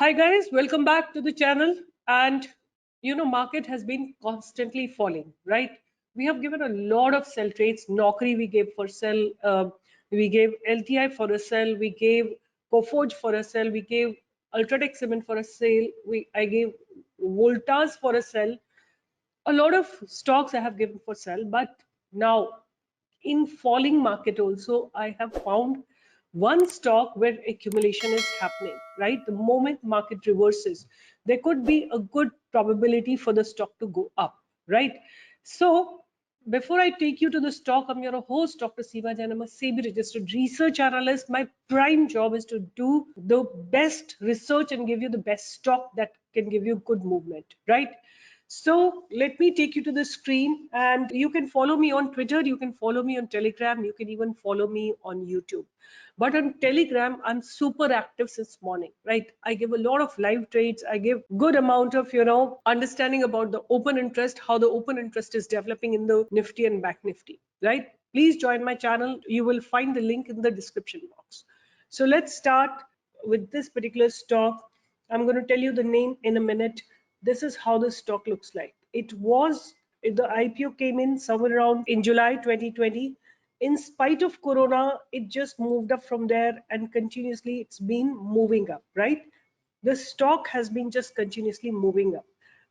Hi guys, welcome back to the channel. And market has been constantly falling, right? We have given a lot of sell trades. Naukri we gave for sell, we gave LTI for a sell, we gave Coforge for a sell, we gave Ultratech Cement for a sale, I gave Voltas for a sell. A lot of stocks I have given for sell, but now in falling market also I have found one stock where accumulation is happening, right? The moment market reverses, there could be a good probability for the stock to go up, right? So before I take you to the stock, I'm your host, Dr. Seema Jain. I'm a SEBI registered research analyst. My prime job is to do the best research and give you the best stock that can give you good movement, right? So let me take you to the screen, and you can follow me on Twitter, you can follow me on Telegram, you can even follow me on YouTube. But on Telegram, I'm super active since morning, right? I give a lot of live trades. I give good amount of, understanding about the open interest, how the open interest is developing in the Nifty and Back Nifty, right? Please join my channel. You will find the link in the description box. So let's start with this particular stock. I'm going to tell you the name in a minute. This is how the stock looks like. The IPO came in somewhere around in July 2020. In spite of Corona, it just moved up from there, and continuously it's been moving up, right? The stock has been just continuously moving up.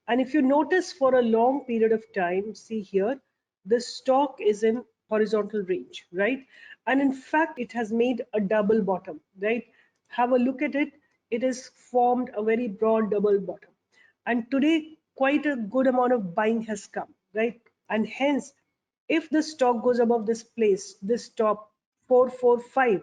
And if you notice for a long period of time, see here, the stock is in horizontal range, right? And in fact, it has made a double bottom, right? Have a look at it. It has formed a very broad double bottom. And today, quite a good amount of buying has come, right? And hence, if the stock goes above this place, this top 445,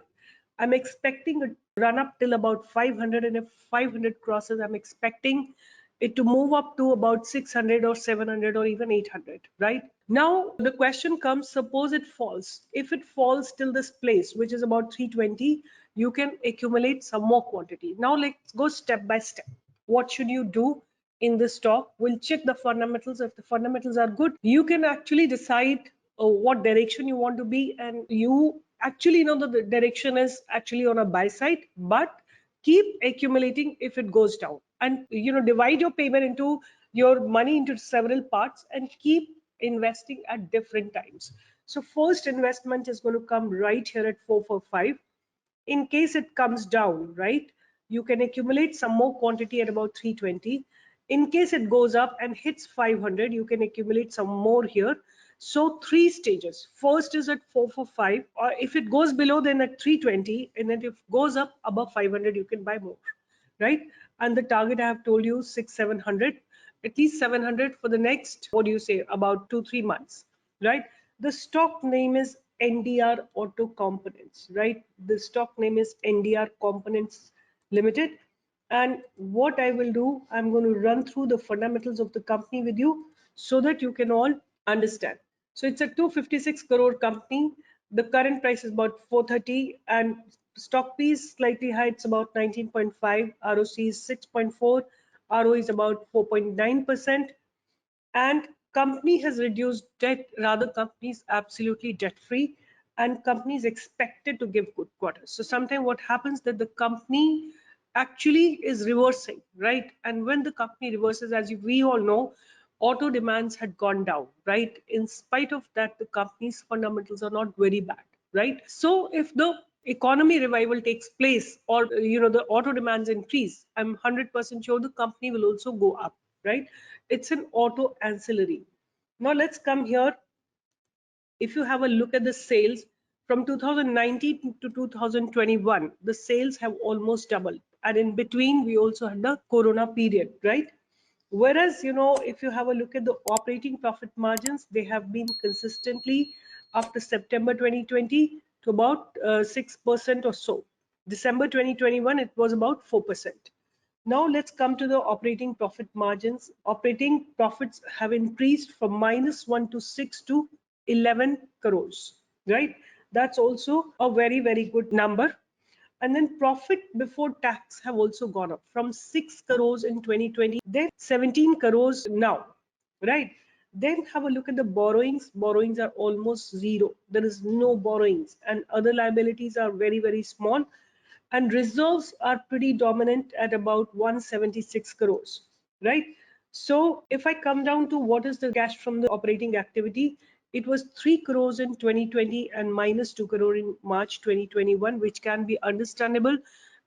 I'm expecting a run up till about 500, and if 500 crosses, I'm expecting it to move up to about 600 or 700 or even 800, right? Now the question comes, suppose it falls. If it falls till this place, which is about 320, you can accumulate some more quantity. Now let's go step by step. What should you do in the stock? We'll check the fundamentals. If the fundamentals are good, you can actually decide what direction you want to be, and you actually know that the direction is actually on a buy side, but keep accumulating if it goes down, and divide your payment into your money into several parts and keep investing at different times. So first investment is going to come right here at 445. In case it comes down, right, you can accumulate some more quantity at about 320. In case it goes up and hits 500, you can accumulate some more here. So three stages. First is at 445, or if it goes below, then at 320, and then if it goes up above 500, you can buy more, right? And the target I have told you 600-700, at least 700 for the next, what do you say, about 2-3 months, right? The stock name is NDR Auto Components, right? The stock name is NDR Components Limited. And what I will do, I'm going to run through the fundamentals of the company with you so that you can all understand. So it's a 256 crore company. The current price is about 430, and stock P is slightly high. It's about 19.5. ROC is 6.4. ROE is about 4.9%. And company has reduced debt. Rather, company is absolutely debt free, and company is expected to give good quarters. So sometimes what happens that the company actually is reversing, right? And when the company reverses, as we all know, auto demands had gone down, right? In spite of that, the company's fundamentals are not very bad, right? So if the economy revival takes place, or the auto demands increase, I'm 100% sure the company will also go up, right? It's an auto ancillary. Now let's come here. If you have a look at the sales from 2019 to 2021, the sales have almost doubled, and in between we also had the corona period, right? Whereas, if you have a look at the operating profit margins, they have been consistently after September 2020 to about 6% or so. December 2021, it was about 4%. Now let's come to the operating profit margins. Operating profits have increased from -1 to 6 to 11 crores, right? That's also a very, very good number. And then profit before tax have also gone up from 6 crores in 2020, then 17 crores now, right? Then have a look at the borrowings. Borrowings are almost zero. There is no borrowings, and other liabilities are very, very small. and reserves are pretty dominant at about 176 crores, right? So if I come down to what is the cash from the operating activity, it was 3 crores in 2020 and minus 2 crore in March 2021, which can be understandable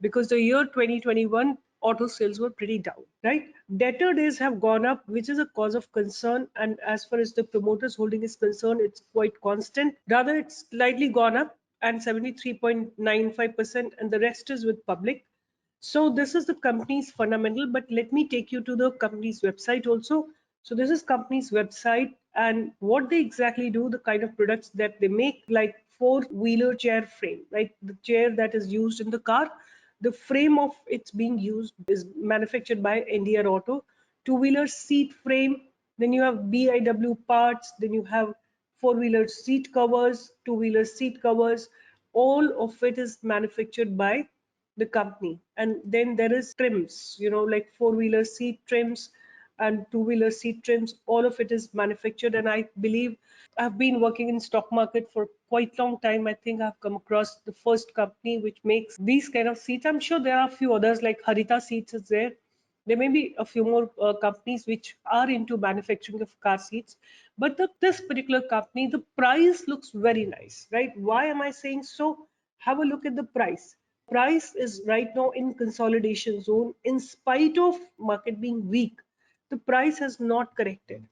because the year 2021 auto sales were pretty down, right? Debtor days have gone up, which is a cause of concern. And as far as the promoters holding is concerned, it's quite constant. Rather, it's slightly gone up and 73.95%, and the rest is with public. So this is the company's fundamental, but let me take you to the company's website also. So this is company's website and what they exactly do, the kind of products that they make, like four-wheeler chair frame, right? The chair that is used in the car, the frame of it's being used is manufactured by NDR Auto. Two-wheeler seat frame, then you have BIW parts, then you have four-wheeler seat covers, two-wheeler seat covers. All of it is manufactured by the company. And then there is trims, like four-wheeler seat trims and two-wheeler seat trims. All of it is manufactured. And I believe I've been working in stock market for quite long time. I think I've come across the first company which makes these kind of seats. I'm sure there are a few others, like Harita Seats is there. There may be a few more companies which are into manufacturing of car seats, but this particular company, the price looks very nice, right? Why am I saying so? Have a look at the price. Price is right now in consolidation zone. In spite of market being weak, the price has not corrected.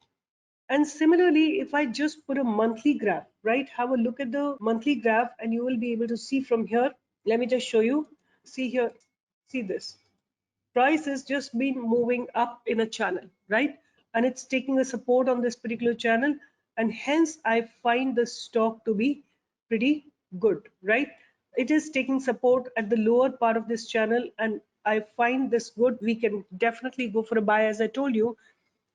And similarly, if I just put a monthly graph, right, have a look at the monthly graph and you will be able to see from here. Let me just show you. See here, see this. Price has just been moving up in a channel, right? And it's taking a support on this particular channel. And hence, I find the stock to be pretty good, right? It is taking support at the lower part of this channel. And I find this good. We can definitely go for a buy, as I told you.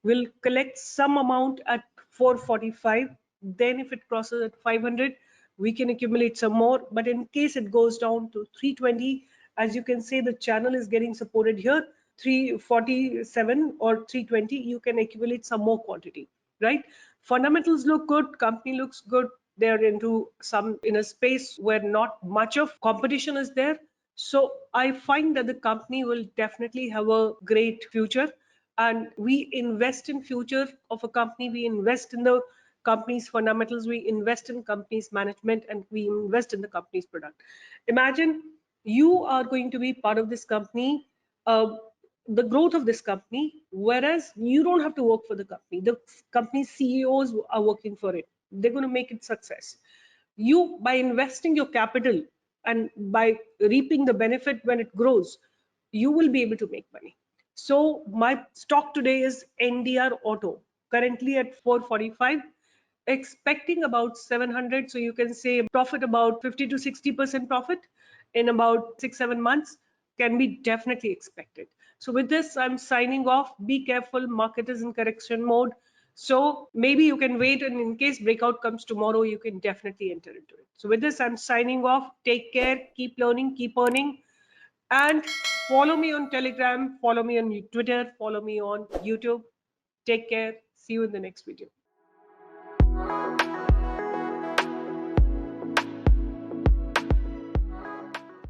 We'll collect some amount at 445. Then if it crosses at 500, we can accumulate some more. But in case it goes down to 320, as you can say, the channel is getting supported here, 347 or 320, you can accumulate some more quantity, right? Fundamentals look good, company looks good. They're into some in a space where not much of competition is there. So I find that the company will definitely have a great future, and we invest in future of a company. We invest in the company's fundamentals, we invest in company's management, and we invest in the company's product. Imagine you are going to be part of this company, the growth of this company, whereas you don't have to work for the company. The company's CEOs are working for it. They're going to make it success. You, by investing your capital and by reaping the benefit when it grows, you will be able to make money. So my stock today is NDR Auto, currently at 445, expecting about 700. So you can say profit about 50 to 60% profit in about 6-7 months can be definitely expected. So with this, I'm signing off. Be careful, market is in correction mode. So maybe you can wait, and in case breakout comes tomorrow, you can definitely enter into it. So with this, I'm signing off. Take care, keep learning, keep earning, and follow me on Telegram, follow me on Twitter, follow me on YouTube. Take care. See you in the next video.